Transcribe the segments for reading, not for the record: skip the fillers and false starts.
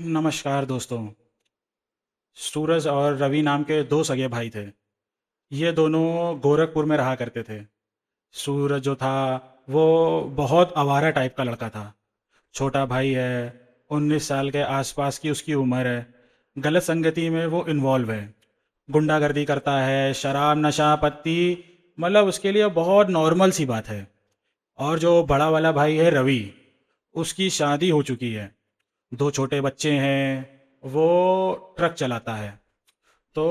नमस्कार दोस्तों। सूरज और रवि नाम के दो सगे भाई थे। ये दोनों गोरखपुर में रहा करते थे। सूरज जो था वो बहुत आवारा टाइप का लड़का था। छोटा भाई है, 19 साल के आसपास की उसकी उम्र है। गलत संगति में वो इन्वॉल्व है, गुंडागर्दी करता है, शराब नशा पत्ती, मतलब उसके लिए बहुत नॉर्मल सी बात है। और जो बड़ा वाला भाई है रवि, उसकी शादी हो चुकी है, दो छोटे बच्चे हैं, वो ट्रक चलाता है। तो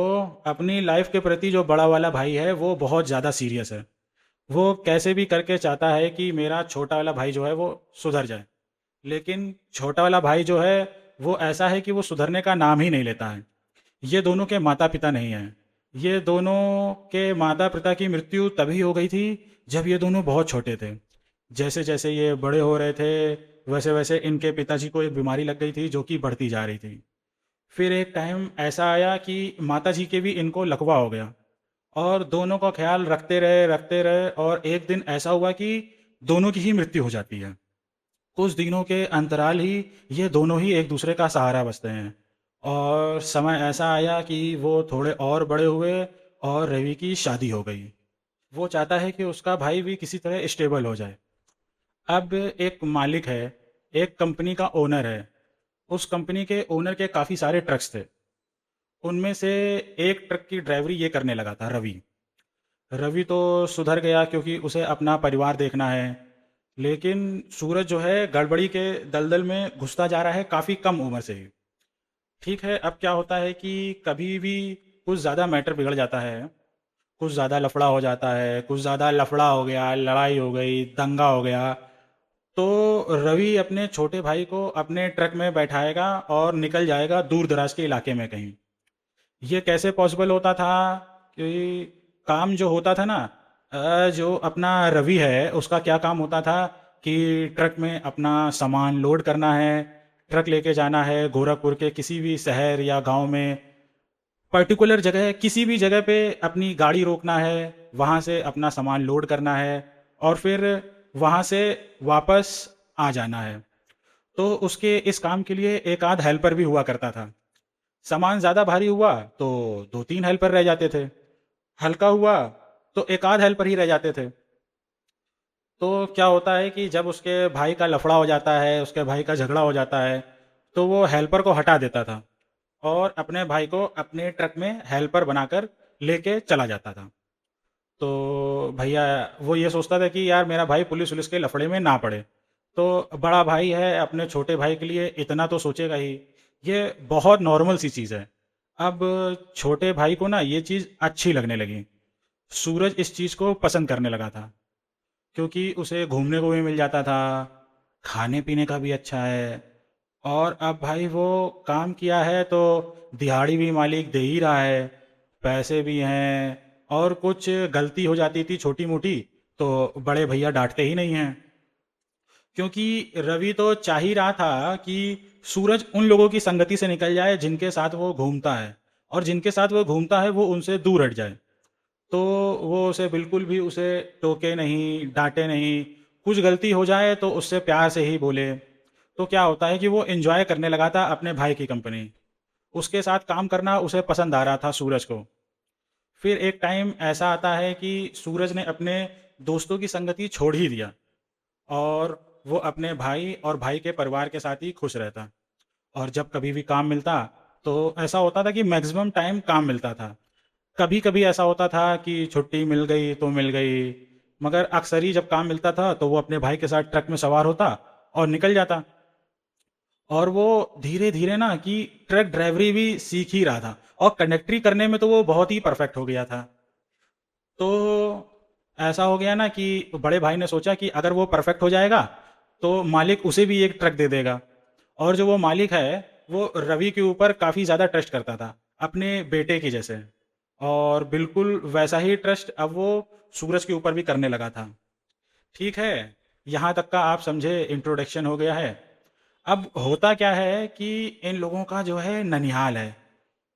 अपनी लाइफ के प्रति जो बड़ा वाला भाई है वो बहुत ज़्यादा सीरियस है। वो कैसे भी करके चाहता है कि मेरा छोटा वाला भाई जो है वो सुधर जाए। लेकिन छोटा वाला भाई जो है वो ऐसा है कि वो सुधरने का नाम ही नहीं लेता है। ये दोनों के माता पिता नहीं हैं। ये दोनों के माता पिता की मृत्यु तभी हो गई थी जब ये दोनों बहुत छोटे थे। जैसे जैसे ये बड़े हो रहे थे वैसे वैसे इनके पिताजी को एक बीमारी लग गई थी जो कि बढ़ती जा रही थी। फिर एक टाइम ऐसा आया कि माताजी के भी इनको लकवा हो गया, और दोनों का ख्याल रखते रहे और एक दिन ऐसा हुआ कि दोनों की ही मृत्यु हो जाती है। कुछ दिनों के अंतराल ही ये दोनों ही एक दूसरे का सहारा बसते हैं। और समय ऐसा आया कि वो थोड़े और बड़े हुए और रवि की शादी हो गई। वो चाहता है कि उसका भाई भी किसी तरह स्टेबल हो जाए। अब एक मालिक है, एक कंपनी का ओनर है। उस कंपनी के ओनर के काफ़ी सारे ट्रक्स थे। उनमें से एक ट्रक की ड्राइवरी ये करने लगा था रवि। रवि तो सुधर गया क्योंकि उसे अपना परिवार देखना है। लेकिन सूरज जो है गड़बड़ी के दलदल में घुसता जा रहा है काफ़ी कम उम्र से ही। ठीक है, अब क्या होता है कि कभी भी कुछ ज़्यादा मैटर बिगड़ जाता है, कुछ ज़्यादा लफड़ा हो जाता है, कुछ ज़्यादा लफड़ा हो गया, लड़ाई हो गई, दंगा हो गया, तो रवि अपने छोटे भाई को अपने ट्रक में बैठाएगा और निकल जाएगा दूर दराज के इलाके में कहीं। ये कैसे पॉसिबल होता था कि काम जो होता था ना, जो अपना रवि है उसका क्या काम होता था कि ट्रक में अपना सामान लोड करना है, ट्रक लेके जाना है गोरखपुर के किसी भी शहर या गांव में, पर्टिकुलर जगह किसी भी जगह पे अपनी गाड़ी रोकना है, वहाँ से अपना सामान लोड करना है और फिर वहाँ से वापस आ जाना है। तो उसके इस काम के लिए एक आध हेल्पर भी हुआ करता था। सामान ज़्यादा भारी हुआ तो दो तीन हेल्पर रह जाते थे, हल्का हुआ तो एक आध हेल्पर ही रह जाते थे। तो क्या होता है कि जब उसके भाई का लफड़ा हो जाता है, उसके भाई का झगड़ा हो जाता है, तो वो हेल्पर को हटा देता था और अपने भाई को अपने ट्रक में हेल्पर बनाकर लेके चला जाता था। तो भैया वो ये सोचता था कि यार मेरा भाई पुलिस वुलिस के लफड़े में ना पड़े। तो बड़ा भाई है, अपने छोटे भाई के लिए इतना तो सोचेगा ही। ये बहुत नॉर्मल सी चीज़ है। अब छोटे भाई को ना ये चीज़ अच्छी लगने लगी। सूरज इस चीज़ को पसंद करने लगा था क्योंकि उसे घूमने को भी मिल जाता था, खाने पीने का भी अच्छा है। और अब भाई वो काम किया है तो दिहाड़ी भी मालिक दे ही रहा है, पैसे भी हैं, और कुछ गलती हो जाती थी छोटी मोटी तो बड़े भैया डांटते ही नहीं हैं। क्योंकि रवि तो चाह ही रहा था कि सूरज उन लोगों की संगति से निकल जाए जिनके साथ वो घूमता है, और जिनके साथ वो घूमता है वो उनसे दूर हट जाए। तो वो उसे बिल्कुल भी उसे टोके नहीं, डांटे नहीं। कुछ गलती हो जाए तो उससे प्यार से ही बोले। तो क्या होता है कि वो एंजॉय करने लगा था अपने भाई की कंपनी। उसके साथ काम करना उसे पसंद आ रहा था सूरज को। फिर एक टाइम ऐसा आता है कि सूरज ने अपने दोस्तों की संगति छोड़ ही दिया और वो अपने भाई और भाई के परिवार के साथ ही खुश रहता। और जब कभी भी काम मिलता तो ऐसा होता था कि मैक्सिमम टाइम काम मिलता था। कभी कभी ऐसा होता था कि छुट्टी मिल गई तो मिल गई, मगर अक्सर ही जब काम मिलता था तो वो अपने भाई के साथ ट्रक में सवार होता और निकल जाता। और वो धीरे धीरे ना कि ट्रक ड्राइवरी भी सीख ही रहा था, और कंडक्टरी करने में तो वो बहुत ही परफेक्ट हो गया था। तो ऐसा हो गया ना कि बड़े भाई ने सोचा कि अगर वो परफेक्ट हो जाएगा तो मालिक उसे भी एक ट्रक दे देगा। और जो वो मालिक है वो रवि के ऊपर काफ़ी ज़्यादा ट्रस्ट करता था, अपने बेटे की जैसे। और बिल्कुल वैसा ही ट्रस्ट अब वो सूरज के ऊपर भी करने लगा था। ठीक है, यहाँ तक का आप समझे, इंट्रोडक्शन हो गया है। अब होता क्या है कि इन लोगों का जो है ननिहाल है,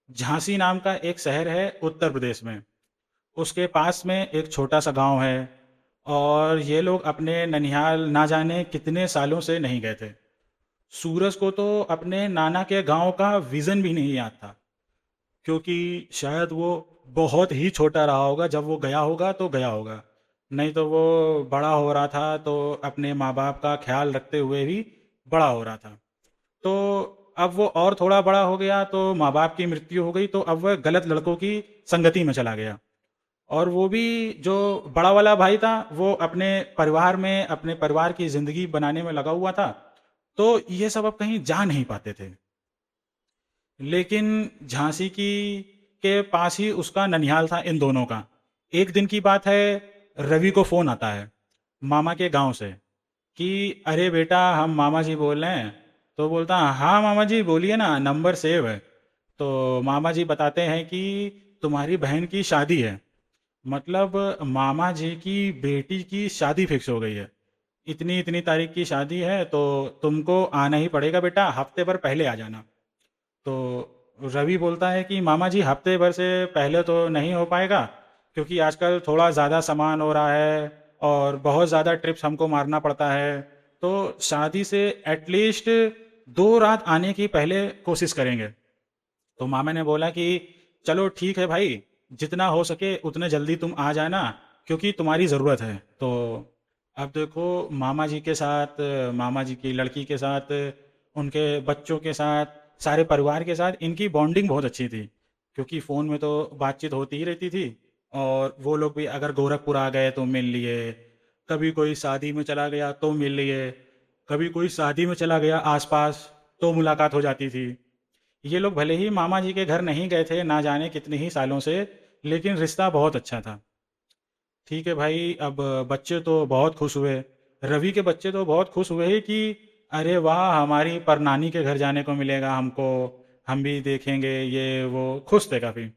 झांसी नाम का एक शहर है उत्तर प्रदेश में। उसके पास में एक छोटा सा गांव है, और ये लोग अपने ननिहाल ना जाने कितने सालों से नहीं गए थे। सूरज को तो अपने नाना के गांव का विज़न भी नहीं याद था, क्योंकि शायद वो बहुत ही छोटा रहा होगा जब वो गया होगा, तो गया होगा। नहीं तो वो बड़ा हो रहा था तो अपने माँ बाप का ख्याल रखते हुए भी बड़ा हो रहा था। तो अब वो और थोड़ा बड़ा हो गया तो माँ बाप की मृत्यु हो गई, तो अब वह गलत लड़कों की संगति में चला गया। और वो भी जो बड़ा वाला भाई था वो अपने परिवार की ज़िंदगी बनाने में लगा हुआ था। तो ये सब अब कहीं जा नहीं पाते थे। लेकिन झांसी की के पास ही उसका ननिहाल था इन दोनों का। एक दिन की बात है, रवि को फ़ोन आता है मामा के गांव से कि अरे बेटा, हम मामा जी बोल रहे हैं। तो बोलता, हाँ मामा जी बोलिए ना, नंबर सेव है। तो मामा जी बताते हैं कि तुम्हारी बहन की शादी है। मतलब मामा जी की बेटी की शादी फिक्स हो गई है, इतनी इतनी तारीख की शादी है, तो तुमको आना ही पड़ेगा बेटा, हफ्ते भर पहले आ जाना। तो रवि बोलता है कि मामा जी हफ्ते भर से पहले तो नहीं हो पाएगा, क्योंकि आजकल थोड़ा ज़्यादा सामान हो रहा है और बहुत ज़्यादा ट्रिप्स हमको मारना पड़ता है। तो शादी से एटलीस्ट 2 रात आने की पहले कोशिश करेंगे। तो मामा ने बोला कि चलो ठीक है भाई, जितना हो सके उतने जल्दी तुम आ जाना, क्योंकि तुम्हारी ज़रूरत है। तो अब देखो, मामा जी के साथ, मामा जी की लड़की के साथ, उनके बच्चों के साथ, सारे परिवार के साथ इनकी बॉन्डिंग बहुत अच्छी थी, क्योंकि फ़ोन में तो बातचीत होती ही रहती थी। और वो लोग भी अगर गोरखपुर आ गए तो मिल लिए, कभी कोई शादी में चला गया तो मिल लिए, कभी कोई शादी में चला गया आसपास तो मुलाकात हो जाती थी। ये लोग भले ही मामा जी के घर नहीं गए थे ना जाने कितने ही सालों से, लेकिन रिश्ता बहुत अच्छा था। ठीक है भाई, अब बच्चे तो बहुत खुश हुए। रवि के बच्चे तो बहुत खुश हुए कि अरे वाह, हमारी परनानी के घर जाने को मिलेगा हमको, हम भी देखेंगे, ये वो खुश थे काफ़ी।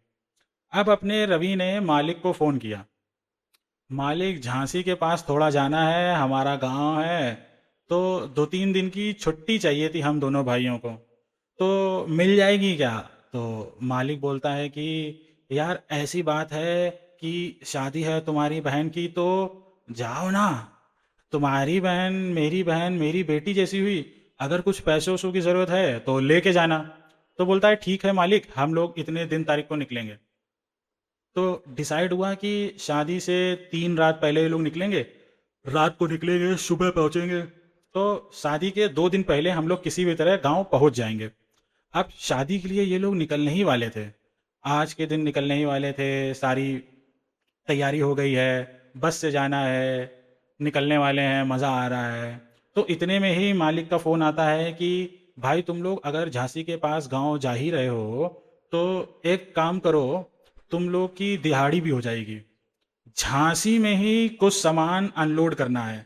अब अपने रवि ने मालिक को फ़ोन किया, मालिक झांसी के पास थोड़ा जाना है, हमारा गांव है, तो 2-3 दिन की छुट्टी चाहिए थी हम दोनों भाइयों को, तो मिल जाएगी क्या? तो मालिक बोलता है कि यार ऐसी बात है कि शादी है तुम्हारी बहन की, तो जाओ ना, तुम्हारी बहन मेरी बेटी जैसी हुई, अगर कुछ पैसों वैसों की ज़रूरत है तो लेके जाना। तो बोलता है ठीक है मालिक, हम लोग इतने दिन तारीख को निकलेंगे। तो डिसाइड हुआ कि शादी से 3 रात पहले ये लोग निकलेंगे, रात को निकलेंगे, सुबह पहुंचेंगे। तो शादी के 2 दिन पहले हम लोग किसी भी तरह गांव पहुंच जाएंगे। अब शादी के लिए ये लोग निकलने ही वाले थे, आज के दिन निकलने ही वाले थे, सारी तैयारी हो गई है, बस से जाना है, निकलने वाले हैं, मज़ा आ रहा है। तो इतने में ही मालिक का फ़ोन आता है कि भाई तुम लोग अगर झांसी के पास गांव जा ही रहे हो तो एक काम करो, तुम लोग की दिहाड़ी भी हो जाएगी, झांसी में ही कुछ सामान अनलोड करना है,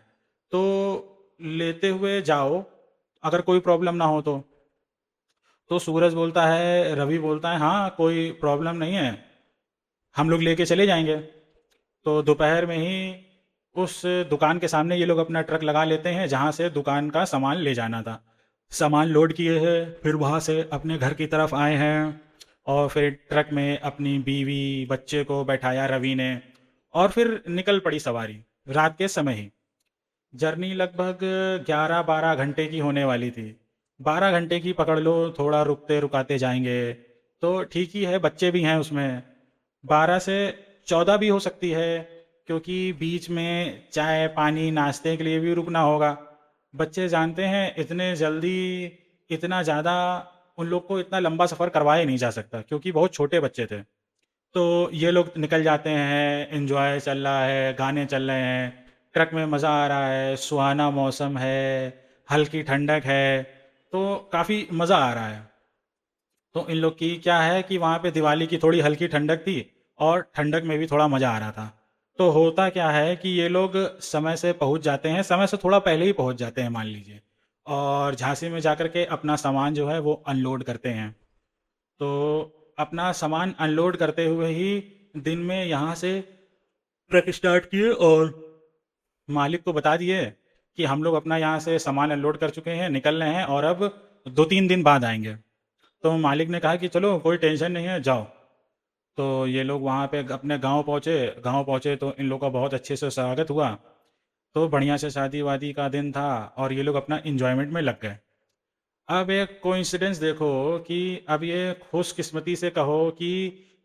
तो लेते हुए जाओ, अगर कोई प्रॉब्लम ना हो तो। तो सूरज बोलता है, रवि बोलता है हाँ कोई प्रॉब्लम नहीं है, हम लोग लेके चले जाएंगे। तो दोपहर में ही उस दुकान के सामने ये लोग अपना ट्रक लगा लेते हैं जहाँ से दुकान का सामान ले जाना था। सामान लोड किए हैं, फिर वहाँ से अपने घर की तरफ आए हैं, और फिर ट्रक में अपनी बीवी बच्चे को बैठाया रवि ने, और फिर निकल पड़ी सवारी, रात के समय ही। जर्नी लगभग 11-12 घंटे की होने वाली थी। 12 घंटे की पकड़ लो, थोड़ा रुकते रुकाते जाएंगे तो ठीक ही है, बच्चे भी हैं उसमें। 12 से 14 भी हो सकती है, क्योंकि बीच में चाय पानी नाश्ते के लिए भी रुकना होगा। बच्चे जानते हैं इतने जल्दी, इतना ज़्यादा उन लोग को इतना लंबा सफ़र करवाया नहीं जा सकता, क्योंकि बहुत छोटे बच्चे थे। तो ये लोग निकल जाते हैं, एंजॉय चल रहा है, गाने चल रहे हैं, ट्रक में मज़ा आ रहा है, सुहाना मौसम है, हल्की ठंडक है, तो काफ़ी मज़ा आ रहा है। तो इन लोग की क्या है कि वहाँ पे दिवाली की थोड़ी हल्की ठंडक थी, और ठंडक में भी थोड़ा मज़ा आ रहा था। तो होता क्या है कि ये लोग समय से पहुँच जाते हैं, समय से थोड़ा पहले ही पहुँच जाते हैं मान लीजिए, और झांसी में जाकर के अपना सामान जो है वो अनलोड करते हैं। तो अपना सामान अनलोड करते हुए ही दिन में यहाँ से ट्रक स्टार्ट किए, और मालिक को बता दिए कि हम लोग अपना यहाँ से सामान अनलोड कर चुके हैं, निकल रहे हैं, और अब 2-3 दिन बाद आएंगे। तो मालिक ने कहा कि चलो कोई टेंशन नहीं है, जाओ। तो ये लोग वहाँ पे अपने गांव पहुँचे तो इन लोग का बहुत अच्छे से स्वागत हुआ। तो बढ़िया से शादी वादी का दिन था और ये लोग अपना इंजॉयमेंट में लग गए। अब एक कोइंसिडेंस देखो कि अब ये खुशकिस्मती से कहो कि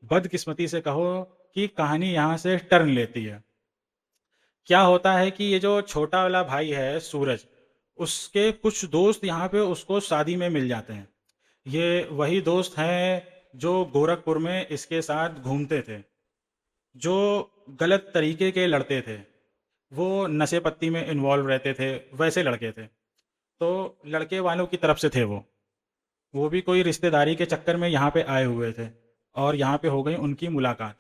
बदकिस्मती से कहो कि कहानी यहाँ से टर्न लेती है। क्या होता है कि ये जो छोटा वाला भाई है सूरज, उसके कुछ दोस्त यहाँ पे उसको शादी में मिल जाते हैं। ये वही दोस्त हैं जो गोरखपुर में इसके साथ घूमते थे, जो गलत तरीके के लड़ते थे, वो नशे पत्ती में इन्वॉल्व रहते थे, वैसे लड़के थे। तो लड़के वालों की तरफ से थे वो भी कोई रिश्तेदारी के चक्कर में यहाँ पे आए हुए थे और यहाँ पे हो गई उनकी मुलाकात।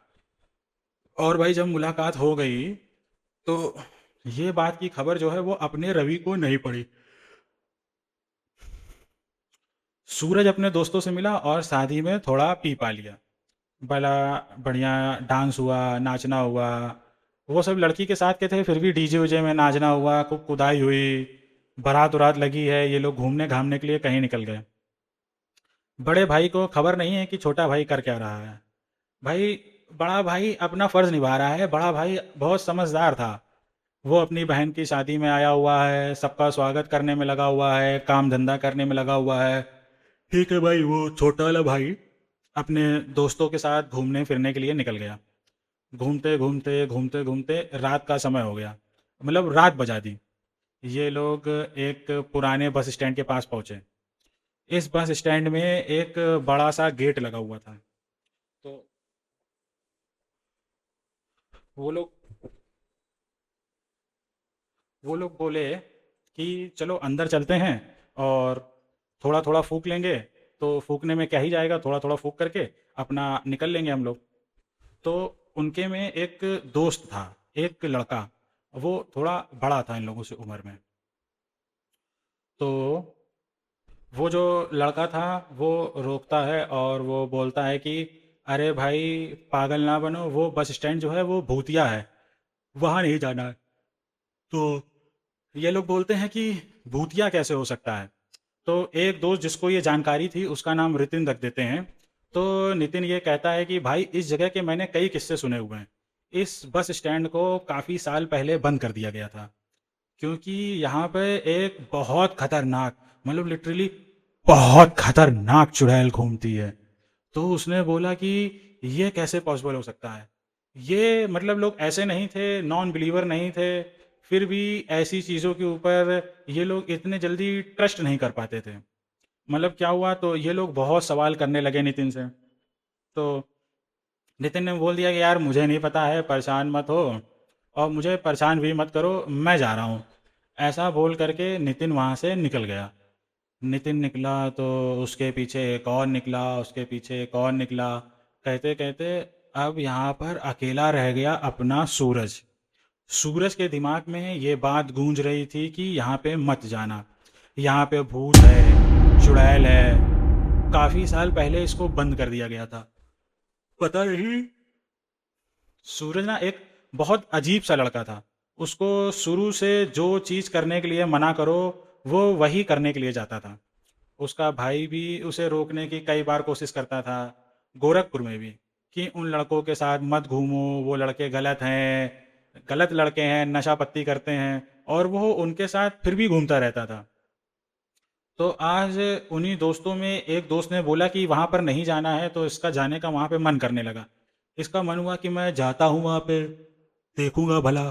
और भाई जब मुलाकात हो गई तो ये बात की खबर जो है वो अपने रवि को नहीं पड़ी। सूरज अपने दोस्तों से मिला और शादी में थोड़ा पी पा लिया, भला बढ़िया डांस हुआ, नाचना हुआ। वो सब लड़की के साथ के थे, फिर भी डीजे उजे में नाचना हुआ, खूब कुदाई हुई, बारात उरात लगी है, ये लोग घूमने घामने के लिए कहीं निकल गए। बड़े भाई को खबर नहीं है कि छोटा भाई कर क्या रहा है। भाई, बड़ा भाई अपना फर्ज निभा रहा है, बड़ा भाई बहुत समझदार था। वो अपनी बहन की शादी में आया हुआ है, सबका स्वागत करने में लगा हुआ है, काम धंधा करने में लगा हुआ है। ठीक है भाई, वो छोटा वाला भाई अपने दोस्तों के साथ घूमने फिरने के लिए निकल गया। घूमते घूमते घूमते घूमते रात का समय हो गया, मतलब रात बजा दी। ये लोग एक पुराने बस स्टैंड के पास पहुंचे। इस बस स्टैंड में एक बड़ा सा गेट लगा हुआ था। तो वो लोग वो लोग बोले कि चलो अंदर चलते हैं और थोड़ा थोड़ा फूक लेंगे, तो फूकने में क्या ही जाएगा, थोड़ा थोड़ा फूक करके अपना निकल लेंगे हम लोग। तो उनके में एक दोस्त था, एक लड़का, वो थोड़ा बड़ा था इन लोगों से उम्र में। तो वो जो लड़का था वो रोकता है और वो बोलता है कि अरे भाई, पागल ना बनो, वो बस स्टैंड जो है वो भूतिया है, वहाँ नहीं जाना है। तो ये लोग बोलते हैं कि भूतिया कैसे हो सकता है। तो एक दोस्त जिसको ये जानकारी थी उसका नाम नितिन रख देते हैं। तो नितिन ये कहता है कि भाई, इस जगह के मैंने कई किस्से सुने हुए हैं। इस बस स्टैंड को काफ़ी साल पहले बंद कर दिया गया था, क्योंकि यहाँ पे एक बहुत खतरनाक, मतलब लिटरली बहुत खतरनाक चुड़ैल घूमती है। तो उसने बोला कि ये कैसे पॉसिबल हो सकता है। ये मतलब लोग ऐसे नहीं थे, नॉन बिलीवर नहीं थे, फिर भी ऐसी चीज़ों के ऊपर ये लोग इतने जल्दी ट्रस्ट नहीं कर पाते थे। मतलब क्या हुआ, तो ये लोग बहुत सवाल करने लगे नितिन से। तो नितिन ने बोल दिया कि यार मुझे नहीं पता है, परेशान मत हो और मुझे परेशान भी मत करो, मैं जा रहा हूँ। ऐसा बोल करके नितिन वहाँ से निकल गया। नितिन निकला तो उसके पीछे एक और निकला, उसके पीछे एक और निकला। कहते कहते अब यहाँ पर अकेला रह गया अपना सूरज। सूरज के दिमाग में ये बात गूंज रही थी कि यहाँ पे मत जाना, यहाँ पे भूत है, चुड़ैल है। काफ़ी साल पहले इसको बंद कर दिया गया था। पता नहीं, सूरज ना एक बहुत अजीब सा लड़का था। उसको शुरू से जो चीज़ करने के लिए मना करो वो वही करने के लिए जाता था। उसका भाई भी उसे रोकने की कई बार कोशिश करता था, गोरखपुर में भी, कि उन लड़कों के साथ मत घूमो, वो लड़के गलत हैं, गलत लड़के हैं, नशा पत्ती करते हैं। और वो उनके साथ फिर भी घूमता रहता था। तो आज उन्हीं दोस्तों में एक दोस्त ने बोला कि वहाँ पर नहीं जाना है, तो इसका जाने का वहाँ पे मन करने लगा। इसका मन हुआ कि मैं जाता हूँ वहाँ पे, देखूंगा भला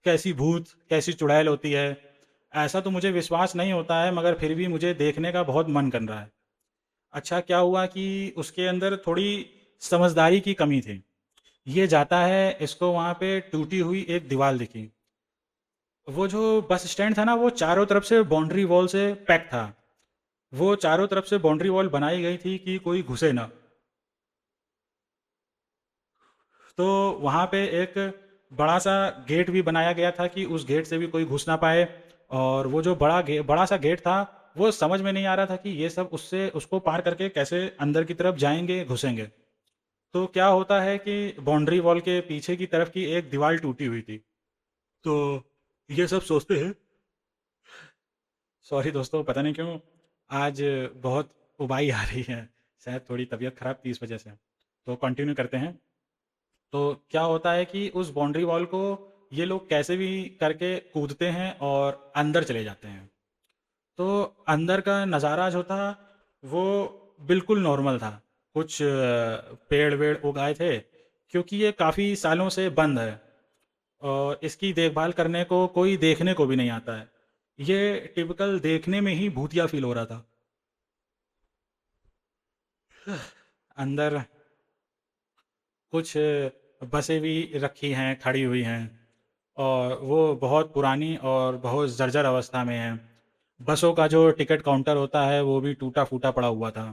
कैसी भूत, कैसी चुड़ैल होती है। ऐसा तो मुझे विश्वास नहीं होता है, मगर फिर भी मुझे देखने का बहुत मन कर रहा है। अच्छा, क्या हुआ कि उसके अंदर थोड़ी समझदारी की कमी थी। ये जाता है, इसको वहाँ पे टूटी हुई एक दीवार दिखी। वो जो बस स्टैंड था ना, वो चारों तरफ से बाउंड्री वॉल से पैक था। वो चारों तरफ से बाउंड्री वॉल बनाई गई थी कि कोई घुसे ना। तो वहाँ पे एक बड़ा सा गेट भी बनाया गया था कि उस गेट से भी कोई घुस ना पाए। और वो जो बड़ा सा गेट था, वो समझ में नहीं आ रहा था कि ये सब उससे उसको पार करके कैसे अंदर की तरफ जाएंगे, घुसेंगे। तो क्या होता है कि बाउंड्री वॉल के पीछे की तरफ की एक दीवार टूटी हुई थी। तो ये सब सोचते हैं, सॉरी दोस्तों, पता नहीं क्यों आज बहुत उबाई आ रही है, शायद थोड़ी तबीयत खराब थी इस वजह से। तो कंटिन्यू करते हैं। तो क्या होता है कि उस बाउंड्री वॉल को ये लोग कैसे भी करके कूदते हैं और अंदर चले जाते हैं। तो अंदर का नज़ारा जो था वो बिल्कुल नॉर्मल था। कुछ पेड़ वेड़ उगाए थे, क्योंकि ये काफ़ी सालों से बंद है और इसकी देखभाल करने को कोई देखने को भी नहीं आता है। ये टिपिकल देखने में ही भूतिया फील हो रहा था। अंदर कुछ बसें भी रखी हैं, खड़ी हुई हैं, और वो बहुत पुरानी और बहुत जर्जर अवस्था में हैं। बसों का जो टिकट काउंटर होता है वो भी टूटा फूटा पड़ा हुआ था।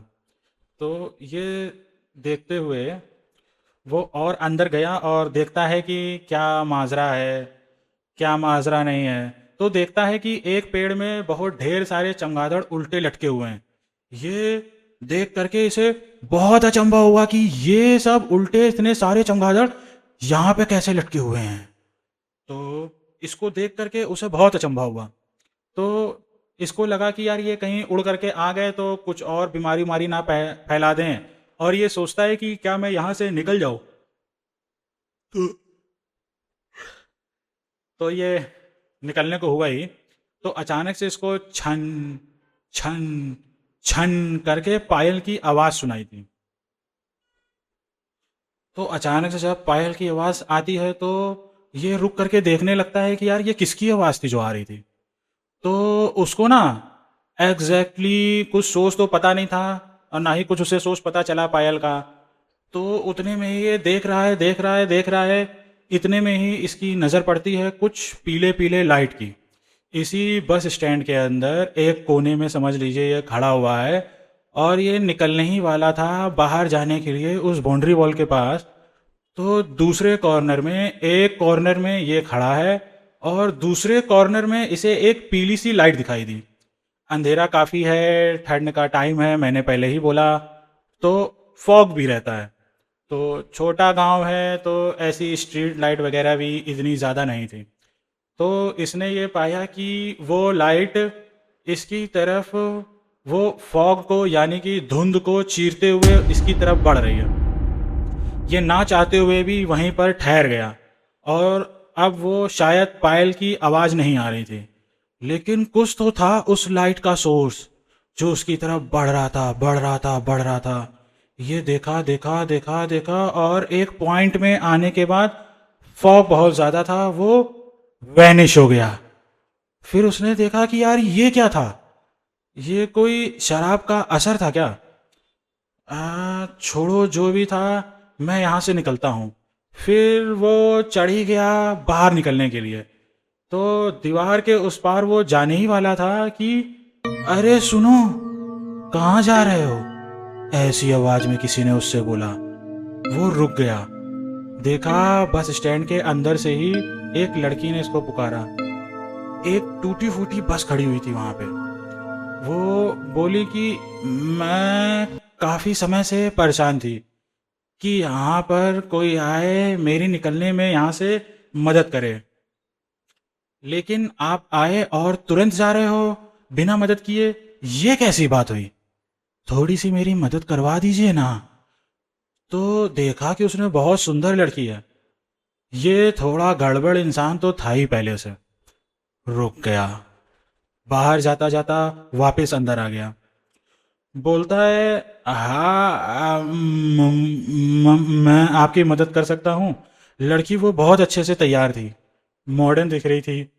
तो ये देखते हुए वो और अंदर गया और देखता है कि क्या माजरा है, क्या माजरा नहीं है। तो देखता है कि एक पेड़ में बहुत ढेर सारे चमगादड़ उल्टे लटके हुए हैं। ये देख करके इसे बहुत अचंभा हुआ कि ये सब उल्टे इतने सारे चमगादड़ यहाँ पे कैसे लटके हुए हैं। तो इसको देख करके उसे बहुत अचंभा हुआ। तो इसको लगा कि यार ये कहीं उड़ करके आ गए तो कुछ और बीमारी उमारी ना फैला दें, और ये सोचता है कि क्या मैं यहाँ से निकल जाऊँ। तो तो ये निकलने को हुआ ही, तो अचानक से इसको छन छन छन करके पायल की आवाज़ सुनाई दी। तो अचानक से जब पायल की आवाज़ आती है तो ये रुक करके देखने लगता है कि यार ये किसकी आवाज़ थी जो आ रही थी। तो उसको ना कुछ सोच तो पता नहीं था, और ना ही कुछ उसे सोच पता चला पायल का। तो उतने में ही ये देख रहा है, देख रहा है, देख रहा है। इतने में ही इसकी नज़र पड़ती है कुछ पीले पीले लाइट की। इसी बस स्टैंड के अंदर एक कोने में समझ लीजिए ये खड़ा हुआ है, और ये निकलने ही वाला था बाहर जाने के लिए उस बाउंड्री वॉल के पास। तो दूसरे कॉर्नर में, एक कॉर्नर में ये खड़ा है और दूसरे कॉर्नर में इसे एक पीली सी लाइट दिखाई दी। अंधेरा काफ़ी है, ठंड का टाइम है, मैंने पहले ही बोला। तो फॉग भी रहता है। तो छोटा गांव है तो ऐसी स्ट्रीट लाइट वगैरह भी इतनी ज़्यादा नहीं थी। तो इसने ये पाया कि वो लाइट इसकी तरफ, वो फॉग को यानी कि धुंध को चीरते हुए इसकी तरफ बढ़ रही है। ये ना चाहते हुए भी वहीं पर ठहर गया, और अब वो शायद पायल की आवाज़ नहीं आ रही थी, लेकिन कुछ तो था उस लाइट का सोर्स जो उसकी तरफ बढ़ रहा था, बढ़ रहा था, बढ़ रहा था। ये देखा देखा देखा देखा, और एक पॉइंट में आने के बाद फॉग बहुत ज़्यादा था, वो वैनिश हो गया। फिर उसने देखा कि यार ये क्या था, ये कोई शराब का असर था क्या। छोड़ो जो भी था, मैं यहाँ से निकलता हूँ। फिर वो चढ़ ही गया बाहर निकलने के लिए। तो दीवार के उस पार वो जाने ही वाला था कि अरे सुनो, कहाँ जा रहे हो, ऐसी आवाज में किसी ने उससे बोला। वो रुक गया। देखा बस स्टैंड के अंदर से ही एक लड़की ने इसको पुकारा। एक टूटी फूटी बस खड़ी हुई थी वहां पे। वो बोली कि मैं काफी समय से परेशान थी कि यहाँ पर कोई आए मेरी निकलने में यहाँ से मदद करे, लेकिन आप आए और तुरंत जा रहे हो बिना मदद किए, ये कैसी बात हुई, थोड़ी सी मेरी मदद करवा दीजिए ना। तो देखा कि उसने बहुत सुंदर लड़की है। ये थोड़ा गड़बड़ इंसान तो था ही पहले से। रुक गया, बाहर जाता जाता वापस अंदर आ गया। बोलता है हाँ, मैं आपकी मदद कर सकता हूँ। लड़की वो बहुत अच्छे से तैयार थी, मॉडर्न दिख रही थी,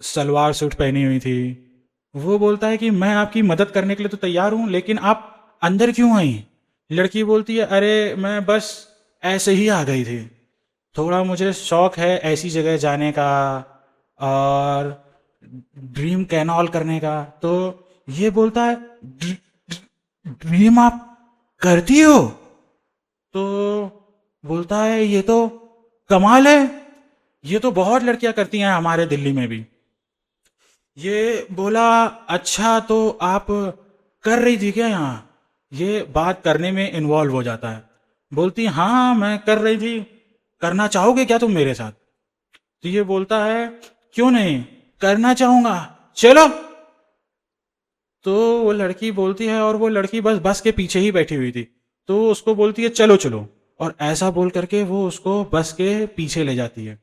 सलवार सूट पहनी हुई थी। वो बोलता है कि मैं आपकी मदद करने के लिए तो तैयार हूँ, लेकिन आप अंदर क्यों आई। लड़की बोलती है अरे मैं बस ऐसे ही आ गई थी, थोड़ा मुझे शौक है ऐसी जगह जाने का और ड्रीम कैनॉल करने का। तो ये बोलता है ड्रीम आप करती हो। तो बोलता है ये तो कमाल है, ये तो बहुत लड़कियां करती हैं हमारे दिल्ली में भी। ये बोला अच्छा तो आप कर रही थी क्या यहाँ। ये बात करने में इन्वॉल्व हो जाता है। बोलती हाँ मैं कर रही थी, करना चाहोगे क्या तुम मेरे साथ। तो ये बोलता है क्यों नहीं, करना चाहूंगा, चलो। तो वो लड़की बोलती है, और वो लड़की बस बस के पीछे ही बैठी हुई थी, तो उसको बोलती है चलो चलो, और ऐसा बोल करके वो उसको बस के पीछे ले जाती है।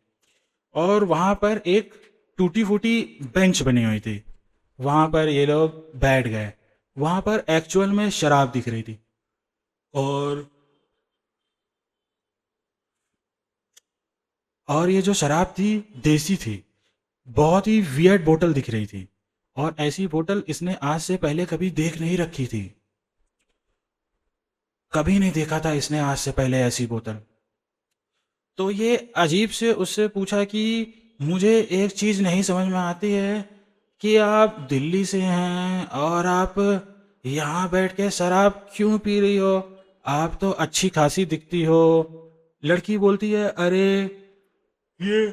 और वहां पर एक टूटी फूटी बेंच बनी हुई थी, वहां पर ये लोग बैठ गए। वहां पर एक्चुअल में शराब दिख रही थी, और ये जो शराब थी देसी थी। बहुत ही वियर्ड बोतल दिख रही थी, और ऐसी बोतल इसने आज से पहले कभी देख नहीं रखी थी। कभी नहीं देखा था इसने आज से पहले ऐसी बोतल। तो ये अजीब से उससे पूछा कि मुझे एक चीज़ नहीं समझ में आती है कि आप दिल्ली से हैं और आप यहाँ बैठ के शराब क्यों पी रही हो? आप तो अच्छी खासी दिखती हो। लड़की बोलती है, अरे ये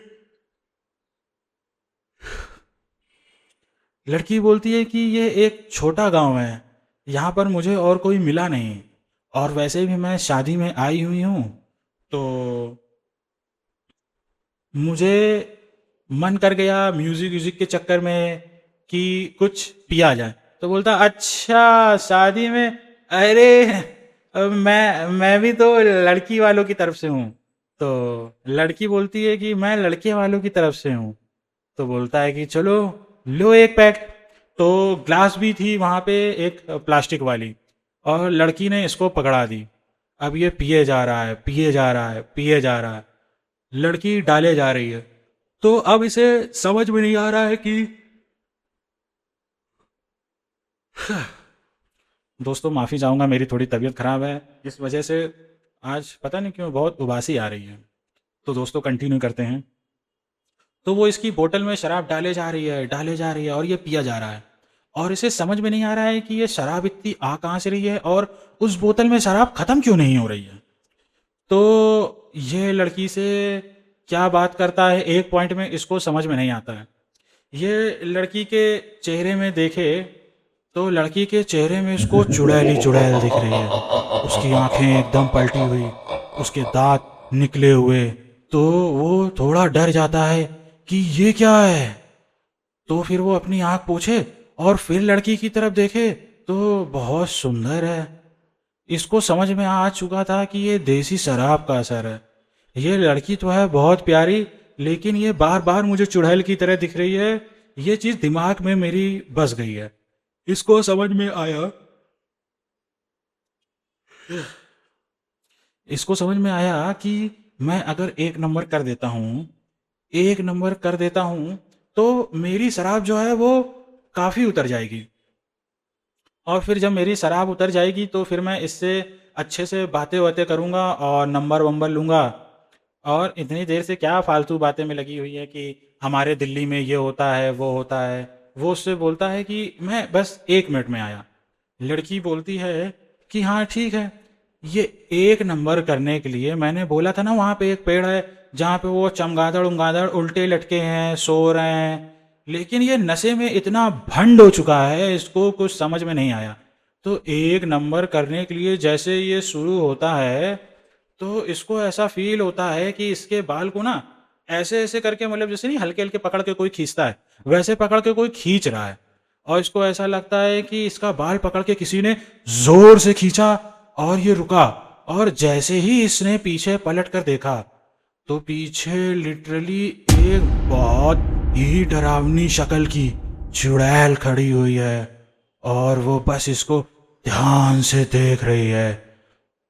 लड़की बोलती है कि ये एक छोटा गांव है, यहाँ पर मुझे और कोई मिला नहीं, और वैसे भी मैं शादी में आई हुई हूँ, तो मुझे मन कर गया म्यूजिक व्यूजिक के चक्कर में कि कुछ पिया जाए। तो बोलता, अच्छा शादी में, अरे मैं भी तो लड़की वालों की तरफ से हूँ। तो लड़की बोलती है कि मैं लड़के वालों की तरफ से हूँ। तो बोलता है कि चलो लो एक पैक। तो ग्लास भी थी वहाँ पे, एक प्लास्टिक वाली, और लड़की ने इसको पकड़ा दी। अब ये पिए जा रहा है, पिए जा रहा है, पिए जा रहा है। लड़की डाले जा रही है। तो अब इसे समझ में नहीं आ रहा है कि दोस्तों माफ़ी चाहूँगा, मेरी थोड़ी तबीयत ख़राब है, इस वजह से आज पता नहीं क्यों बहुत उबासी आ रही है। तो दोस्तों कंटिन्यू करते हैं। तो वो इसकी बोतल में शराब डाले जा रही है, डाले जा रही है, और ये पिया जा रहा है, और इसे समझ में नहीं आ रहा है कि ये शराब इतनी आ कहाँ से रही है, और उस बोतल में शराब ख़त्म क्यों नहीं हो रही है। तो ये लड़की से क्या बात करता है, एक पॉइंट में इसको समझ में नहीं आता है। ये लड़की के चेहरे में देखे, तो लड़की के चेहरे में इसको चुड़ैल ही चुड़ैल दिख रही है। उसकी आंखें एकदम पलटी हुई, उसके दांत निकले हुए। तो वो थोड़ा डर जाता है कि ये क्या है। तो फिर वो अपनी आंख पोंछे और फिर लड़की की तरफ देखे, तो बहुत सुंदर है। इसको समझ में आ चुका था कि ये देसी शराब का असर है। ये लड़की तो है बहुत प्यारी, लेकिन ये बार बार मुझे चुड़ैल की तरह दिख रही है। ये चीज़ दिमाग में मेरी बस गई है। इसको समझ में आया, इसको समझ में आया कि मैं अगर एक नंबर कर देता हूँ, एक नंबर कर देता हूँ, तो मेरी शराब जो है वो काफ़ी उतर जाएगी। और फिर जब मेरी शराब उतर जाएगी तो फिर मैं इससे अच्छे से बातें बातें करूँगा और नंबर वंबर लूँगा। और इतनी देर से क्या फालतू बातें में लगी हुई है कि हमारे दिल्ली में ये होता है वो होता है। वो उससे बोलता है कि मैं बस 1 मिनट में आया। लड़की बोलती है कि हाँ ठीक है। ये एक नंबर करने के लिए मैंने बोला था ना, वहाँ पे एक पेड़ है जहाँ पे वो चमगादड़ उमगादड़ उल्टे लटके हैं, सो रहे हैं। लेकिन ये नशे में इतना भंड हो चुका है, इसको कुछ समझ में नहीं आया। तो एक नंबर करने के लिए जैसे ये शुरू होता है, तो इसको ऐसा फील होता है कि इसके बाल को ना ऐसे ऐसे करके, मतलब जैसे नहीं हल्के हल्के पकड़ के कोई खींचता है, वैसे पकड़ के कोई खींच रहा है। और इसको ऐसा लगता है कि इसका बाल पकड़ के किसी ने जोर से खींचा और ये रुका। और जैसे ही इसने पीछे पलट कर देखा, तो पीछे लिटरली एक बहुत ही डरावनी शक्ल की चुड़ैल खड़ी हुई है, और वो बस इसको ध्यान से देख रही है।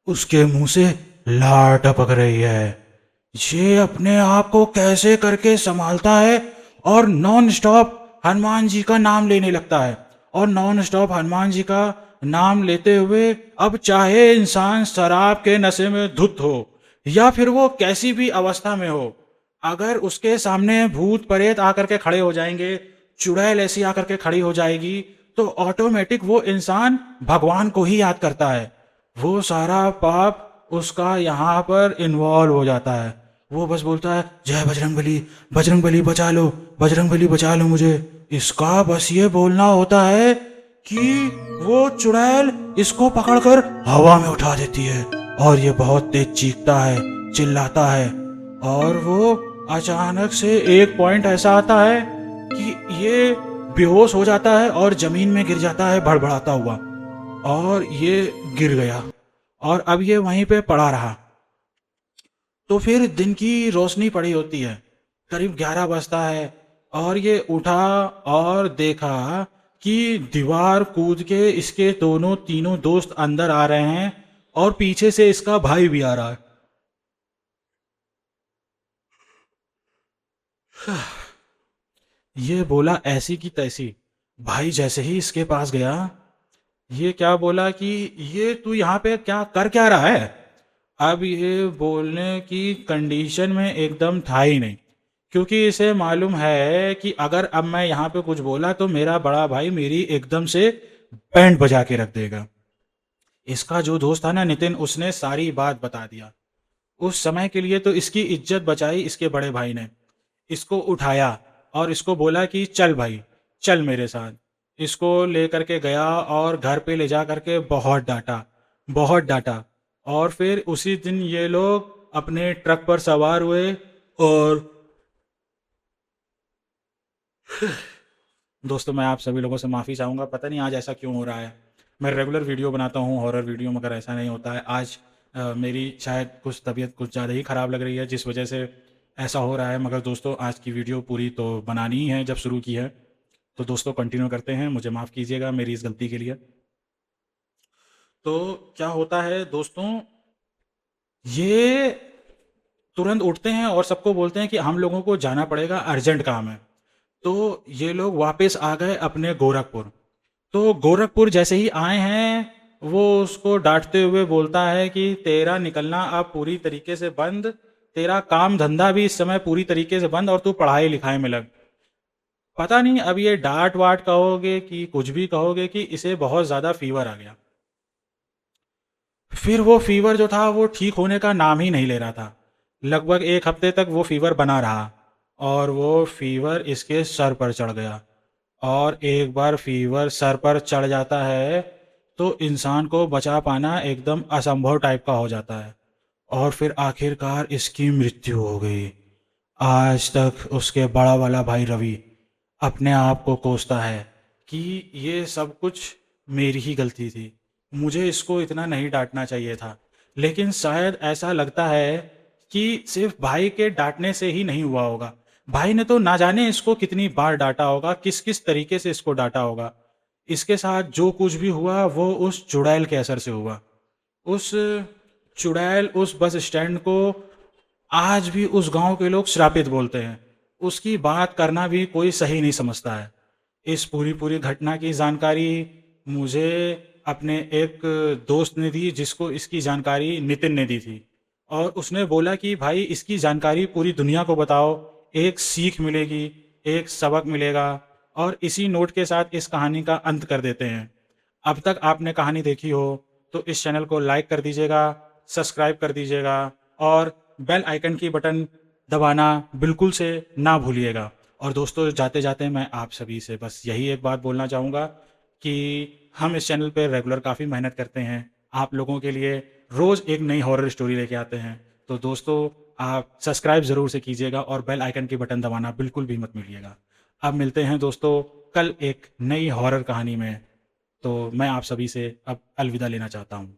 उसके मुंह से लार टपक रही है। ये अपने आप को कैसे करके संभालता है, और नॉन स्टॉप हनुमान जी का नाम लेने लगता है। और नॉन स्टॉप हनुमान जी का नाम लेते हुए, अब चाहे इंसान शराब के नशे में धुत हो या फिर वो कैसी भी अवस्था में हो, अगर उसके सामने भूत प्रेत आकर के खड़े हो जाएंगे, चुड़ैल ऐसी आकर के खड़ी हो जाएगी, तो ऑटोमेटिक वो इंसान भगवान को ही याद करता है। वो सारा पाप उसका यहाँ पर इन्वॉल्व हो जाता है। वो बस बोलता है, जय बजरंग बली बचा लो, बजरंग बली बचा लो मुझे। इसका बस ये बोलना होता है कि वो चुड़ैल इसको पकड़कर हवा में उठा देती है, और ये बहुत तेज चीखता है, चिल्लाता है। और वो अचानक से एक पॉइंट ऐसा आता है कि ये बेहोश हो जाता है और जमीन में गिर जाता है भड़बड़ाता हुआ। और ये गिर गया, और अब ये वहीं पे पड़ा रहा। तो फिर दिन की रोशनी पड़ी होती है, करीब 11 बजता है, और ये उठा और देखा कि दीवार कूद के इसके दोनों तीनों दोस्त अंदर आ रहे हैं और पीछे से इसका भाई भी आ रहा है। ये बोला ऐसी की तैसी। भाई जैसे ही इसके पास गया, ये क्या बोला कि ये तू यहाँ पे क्या कर क्या रहा है। अब ये बोलने की कंडीशन में एकदम था ही नहीं, क्योंकि इसे मालूम है कि अगर अब मैं यहाँ पे कुछ बोला तो मेरा बड़ा भाई मेरी एकदम से बैंड बजा के रख देगा। इसका जो दोस्त था ना नितिन, उसने सारी बात बता दिया। उस समय के लिए तो इसकी इज्जत बचाई इसके बड़े भाई ने। इसको उठाया और इसको बोला कि चल भाई, चल मेरे साथ। इसको ले करके गया और घर पे ले जा करके बहुत डांटा, बहुत डांटा। और फिर उसी दिन ये लोग अपने ट्रक पर सवार हुए और दोस्तों मैं आप सभी लोगों से माफ़ी चाहूँगा, पता नहीं आज ऐसा क्यों हो रहा है। मैं रेगुलर वीडियो बनाता हूँ हॉरर वीडियो, मगर ऐसा नहीं होता है। आज मेरी शायद कुछ तबीयत कुछ ज़्यादा ही ख़राब लग रही है, जिस वजह से ऐसा हो रहा है। मगर दोस्तों आज की वीडियो पूरी तो बनानी ही है जब शुरू की है। तो दोस्तों कंटिन्यू करते हैं, मुझे माफ़ कीजिएगा मेरी इस गलती के लिए। तो क्या होता है दोस्तों, ये तुरंत उठते हैं और सबको बोलते हैं कि हम लोगों को जाना पड़ेगा, अर्जेंट काम है। तो ये लोग वापस आ गए अपने गोरखपुर। तो गोरखपुर जैसे ही आए हैं, वो उसको डांटते हुए बोलता है कि तेरा निकलना अब पूरी तरीके से बंद, तेरा काम धंधा भी इस समय पूरी तरीके से बंद और तू पढ़ाई लिखाई में लग। पता नहीं अब ये डांट वाट कहोगे कि कुछ भी कहोगे कि इसे बहुत ज़्यादा फीवर आ गया। फिर वो फीवर जो था वो ठीक होने का नाम ही नहीं ले रहा था। लगभग एक हफ्ते तक वो फीवर बना रहा और वो फीवर इसके सर पर चढ़ गया। और एक बार फीवर सर पर चढ़ जाता है तो इंसान को बचा पाना एकदम असंभव टाइप का हो जाता है। और फिर आखिरकार इसकी मृत्यु हो गई। आज तक उसके बड़ा वाला भाई रवि अपने आप को कोसता है कि ये सब कुछ मेरी ही गलती थी, मुझे इसको इतना नहीं डांटना चाहिए था। लेकिन शायद ऐसा लगता है कि सिर्फ भाई के डांटने से ही नहीं हुआ होगा। भाई ने तो ना जाने इसको कितनी बार डांटा होगा, किस किस तरीके से इसको डांटा होगा। इसके साथ जो कुछ भी हुआ वो उस चुड़ैल के असर से हुआ। उस चुड़ैल उस बस स्टैंड को आज भी उस गांव के लोग श्रापित बोलते हैं। उसकी बात करना भी कोई सही नहीं समझता है। इस पूरी पूरी घटना की जानकारी मुझे अपने एक दोस्त ने दी, जिसको इसकी जानकारी नितिन ने दी थी। और उसने बोला कि भाई इसकी जानकारी पूरी दुनिया को बताओ, एक सीख मिलेगी, एक सबक मिलेगा। और इसी नोट के साथ इस कहानी का अंत कर देते हैं। अब तक आपने कहानी देखी हो तो इस चैनल को लाइक कर दीजिएगा, सब्सक्राइब कर दीजिएगा और बेल आइकन की बटन दबाना बिल्कुल से ना भूलिएगा। और दोस्तों जाते जाते मैं आप सभी से बस यही एक बात बोलना चाहूँगा कि हम इस चैनल पे रेगुलर काफ़ी मेहनत करते हैं, आप लोगों के लिए रोज़ एक नई हॉरर स्टोरी लेके आते हैं। तो दोस्तों आप सब्सक्राइब ज़रूर से कीजिएगा और बेल आइकन की बटन दबाना बिल्कुल भी मत भूलिएगा। अब मिलते हैं दोस्तों कल एक नई हॉरर कहानी में। तो मैं आप सभी से अब अलविदा लेना चाहता हूँ।